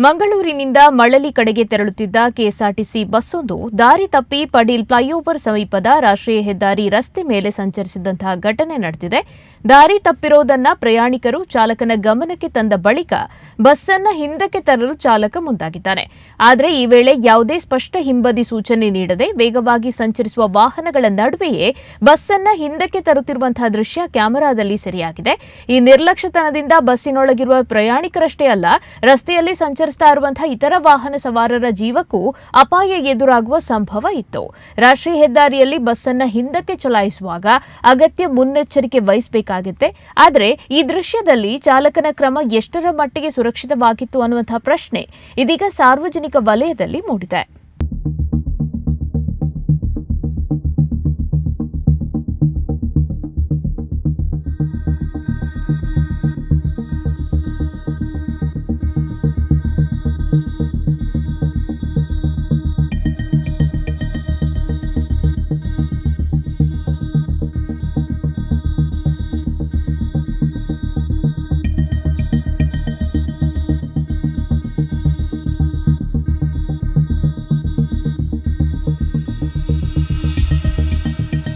ಮಂಗಳೂರಿನಿಂದ ಮಳಲಿ ಕಡೆಗೆ ತೆರಳುತ್ತಿದ್ದ ಕೆಎಸ್ಆರ್ಟಿಸಿ ಬಸ್ಸೊಂದು ದಾರಿ ತಪ್ಪಿ ಪಡೀಲ್ ಫ್ಲೈಓವರ್ ಸಮೀಪದ ರಾಷ್ಟ್ರೀಯ ಹೆದ್ದಾರಿ ರಸ್ತೆ ಮೇಲೆ ಸಂಚರಿಸಿದಂತಹ ಘಟನೆ ನಡೆದಿದೆ. ದಾರಿ ತಪ್ಪಿರೋದನ್ನ ಪ್ರಯಾಣಿಕರು ಚಾಲಕನ ಗಮನಕ್ಕೆ ತಂದ ಬಳಿಕ ಬಸ್ಸನ್ನ ಹಿಂದಕ್ಕೆ ತರಲು ಚಾಲಕ ಮುಂದಾಗಿದ್ದಾನೆ. ಆದರೆ ಈ ವೇಳೆ ಯಾವುದೇ ಸ್ಪಷ್ಟ ಹಿಂಬದಿ ಸೂಚನೆ ನೀಡದೆ ವೇಗವಾಗಿ ಸಂಚರಿಸುವ ವಾಹನಗಳ ನಡುವೆಯೇ ಬಸ್ಸನ್ನ ಹಿಂದಕ್ಕೆ ತರುತ್ತಿರುವಂತಹ ದೃಶ್ಯ ಕ್ಯಾಮೆರಾದಲ್ಲಿ ಸೆರೆಯಾಗಿದೆ. ಈ ನಿರ್ಲಕ್ಷ್ಯತನದಿಂದ ಬಸ್ಸಿನೊಳಗಿರುವ ಪ್ರಯಾಣಿಕರಷ್ಟೇ ಅಲ್ಲ, ರಸ್ತೆಯಲ್ಲಿ ಸಂಚರಿಸ್ತಾ ಇರುವಂತಹ ಇತರ ವಾಹನ ಸವಾರರ ಜೀವಕ್ಕೂ ಅಪಾಯ ಎದುರಾಗುವ ಸಂಭವ ಇತ್ತು. ರಾಷ್ಟ್ರೀಯ ಹೆದ್ದಾರಿಯಲ್ಲಿ ಬಸ್ಸನ್ನ ಹಿಂದಕ್ಕೆ ಚಲಾಯಿಸುವಾಗ ಅಗತ್ಯ ಮುನ್ನೆಚ್ಚರಿಕೆ ವಹಿಸಬೇಕಾಗುತ್ತೆ. ಆದರೆ ಈ ದೃಶ್ಯದಲ್ಲಿ ಚಾಲಕನ ಕ್ರಮ ಎಷ್ಟರ ಮಟ್ಟಿಗೆ ಸುರಕ್ಷಿತವಾಗಿತ್ತು ಅನ್ನುವಂತಹ ಪ್ರಶ್ನೆ ಇದೀಗ ಸಾರ್ವಜನಿಕ ವಲಯದಲ್ಲಿ ಮೂಡಿದೆ.